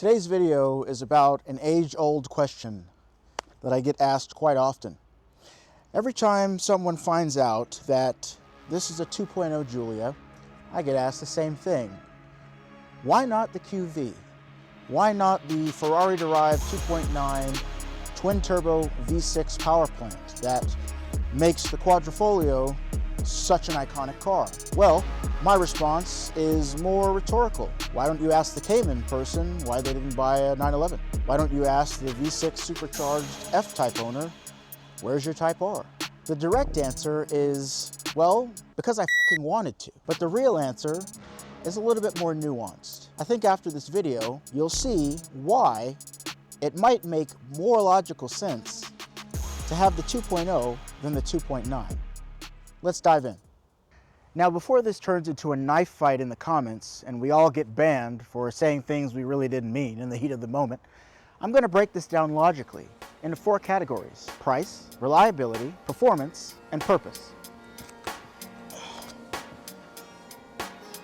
Today's video is about an age-old question that I get asked quite often. Every time someone finds out that this is a 2.0 Giulia, I get asked the same thing. Why not the QV? Why not the Ferrari-derived 2.9 twin-turbo V6 power plant that makes the Quadrifoglio such an iconic car? Well, my response is more rhetorical. Why don't you ask the Cayman person why they didn't buy a 911? Why don't you ask the V6 supercharged F-Type owner, where's your Type R? The direct answer is, well, because I fucking wanted to. But the real answer is a little bit more nuanced. I think after this video, you'll see why it might make more logical sense to have the 2.0 than the 2.9. Let's dive in. Now, before this turns into a knife fight in the comments and we all get banned for saying things we really didn't mean in the heat of the moment, I'm going to break this down logically into 4 categories: price, reliability, performance, and purpose.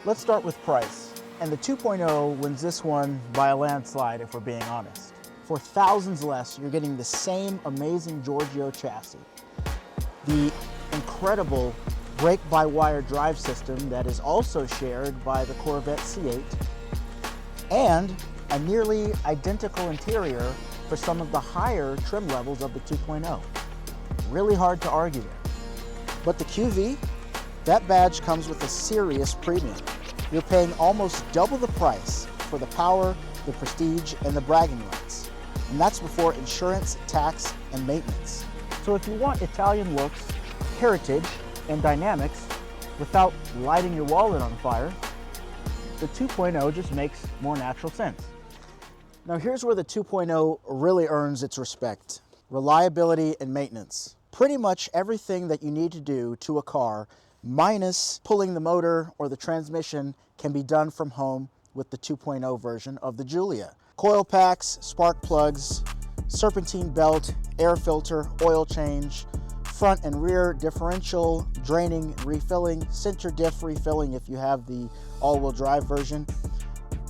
Let's start with price. And the 2.0 wins this one by a landslide, if we're being honest. For thousands less, you're getting the same amazing Giulia chassis, the incredible brake-by-wire drive system that is also shared by the Corvette C8, and a nearly identical interior for some of the higher trim levels of the 2.0. Really hard to argue there. But the QV, that badge comes with a serious premium. You're paying almost double the price for the power, the prestige, and the bragging rights. And that's before insurance, tax, and maintenance. So if you want Italian looks, heritage, and dynamics without lighting your wallet on fire, the 2.0 just makes more natural sense. Now here's where the 2.0 really earns its respect: reliability and maintenance. Pretty much everything that you need to do to a car, minus pulling the motor or the transmission, can be done from home with the 2.0 version of the Giulia. Coil packs, spark plugs, serpentine belt, air filter, oil change, front and rear differential, draining, refilling, center diff refilling if you have the all-wheel drive version,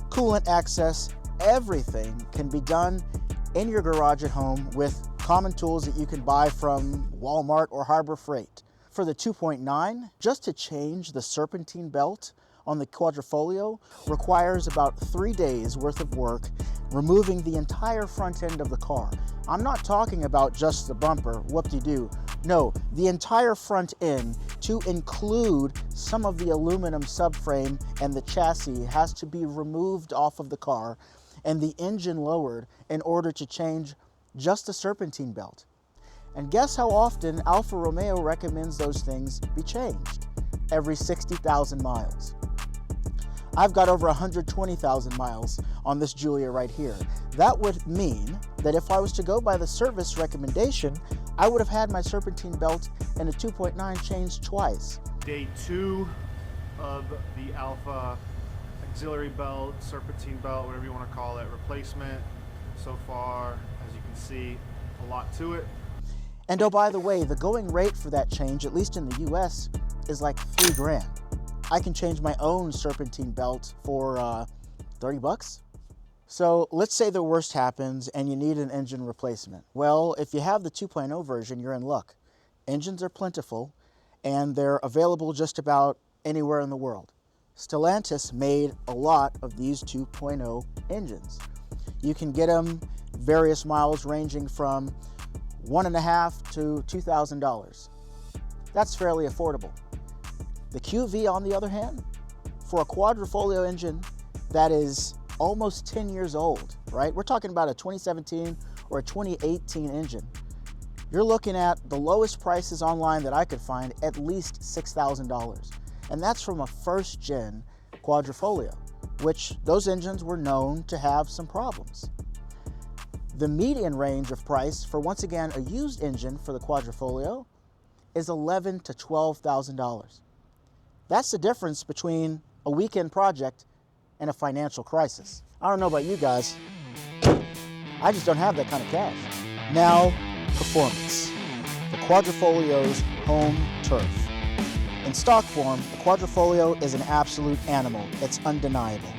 coolant access. Everything can be done in your garage at home with common tools that you can buy from Walmart or Harbor Freight. For the 2.9, just to change the serpentine belt on the Quadrifoglio requires about 3 days worth of work, removing the entire front end of the car. I'm not talking about just the bumper, whoop-de-doo. No, the entire front end, to include some of the aluminum subframe and the chassis, has to be removed off of the car and the engine lowered in order to change just the serpentine belt. And guess how often Alfa Romeo recommends those things be changed? Every 60,000 miles. I've got over 120,000 miles on this Giulia right here. That would mean that if I was to go by the service recommendation, I would have had my serpentine belt and a 2.9 changed twice. Day 2 of the Alfa auxiliary belt, serpentine belt, whatever you want to call it, replacement. So far, as you can see, a lot to it. And oh, by the way, the going rate for that change, at least in the US, is like $3 grand. I can change my own serpentine belt for 30 bucks. So let's say the worst happens and you need an engine replacement. Well, if you have the 2.0 version, you're in luck. Engines are plentiful and they're available just about anywhere in the world. Stellantis made a lot of these 2.0 engines. You can get them various miles ranging from $1,500 to $2,000. That's fairly affordable. The QV, on the other hand, for a Quadrifoglio engine that is almost 10 years old, right? We're talking about a 2017 or a 2018 engine. You're looking at the lowest prices online that I could find, at least $6,000. And that's from a first-gen Quadrifoglio, which those engines were known to have some problems. The median range of price for, once again, a used engine for the Quadrifoglio is $11,000 to $12,000. That's the difference between a weekend project and a financial crisis. I don't know about you guys, I just don't have that kind of cash. Now, performance. The Quadrifoglio's home turf. In stock form, the Quadrifoglio is an absolute animal. It's undeniable.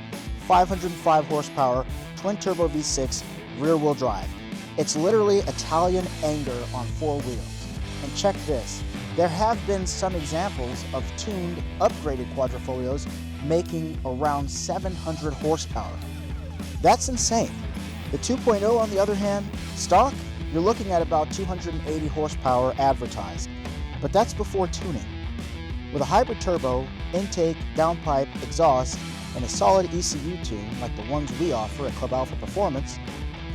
505 horsepower, twin-turbo V6 rear-wheel drive. It's literally Italian anger on four wheels. And check this, there have been some examples of tuned, upgraded Quadrifoglios making around 700 horsepower. That's insane. The 2.0, on the other hand, stock, you're looking at about 280 horsepower advertised, but that's before tuning. With a hybrid turbo, intake, downpipe, exhaust, and a solid ECU tune like the ones we offer at Club Alfa Performance,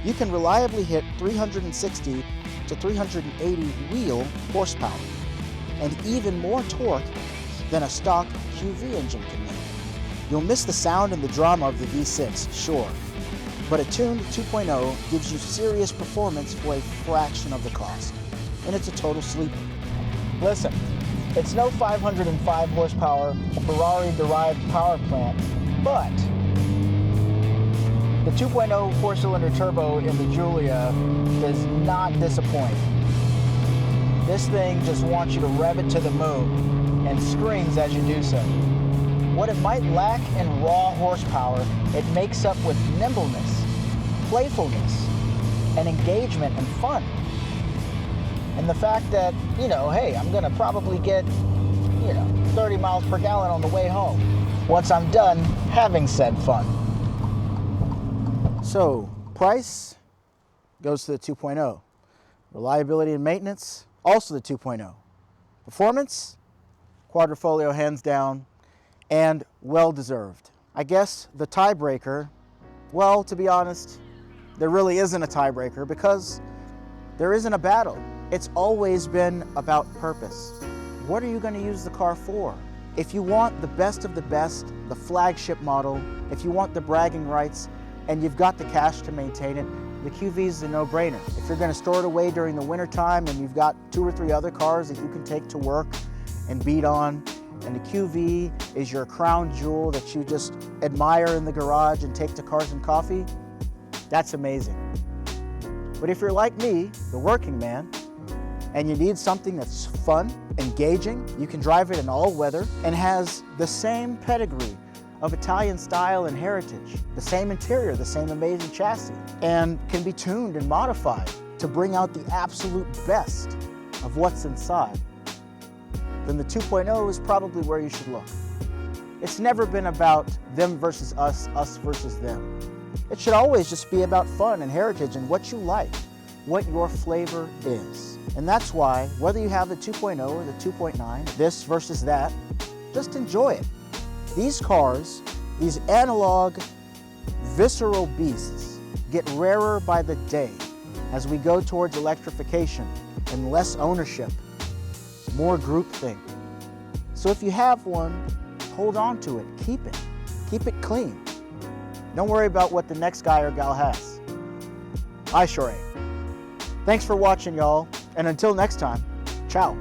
you can reliably hit 360 to 380 wheel horsepower, and even more torque than a stock QV engine can make. You'll miss the sound and the drama of the V6, sure, but a tuned 2.0 gives you serious performance for a fraction of the cost, and it's a total sleeper. Listen, it's no 505 horsepower Ferrari-derived power plant, but the 2.0 four-cylinder turbo in the Giulia does not disappoint. This thing just wants you to rev it to the moon and screams as you do so. What it might lack in raw horsepower, it makes up with nimbleness, playfulness, and engagement and fun. And the fact that, hey, I'm gonna probably get, 30 miles per gallon on the way home once I'm done having said fun. So, price goes to the 2.0. Reliability and maintenance, also the 2.0. Performance, Quadrifoglio hands down, and well-deserved. I guess the tiebreaker, well, to be honest, there really isn't a tiebreaker because there isn't a battle. It's always been about purpose. What are you going to use the car for? If you want the best of the best, the flagship model, if you want the bragging rights, and you've got the cash to maintain it, the QV is a no-brainer. If you're going to store it away during the winter time and you've got 2 or 3 other cars that you can take to work and beat on, and the QV is your crown jewel that you just admire in the garage and take to Cars and Coffee, that's amazing. But if you're like me, the working man, and you need something that's fun, engaging, you can drive it in all weather and has the same pedigree of Italian style and heritage, the same interior, the same amazing chassis, and can be tuned and modified to bring out the absolute best of what's inside, then the 2.0 is probably where you should look. It's never been about them versus us, us versus them. It should always just be about fun and heritage and what you like, what your flavor is. And that's why, whether you have the 2.0 or the 2.9, this versus that, just enjoy it. These cars, these analog, visceral beasts, get rarer by the day as we go towards electrification and less ownership, more groupthink. So if you have one, hold on to it, keep it clean. Don't worry about what the next guy or gal has. I sure ain't. Thanks for watching, y'all, and until next time, ciao.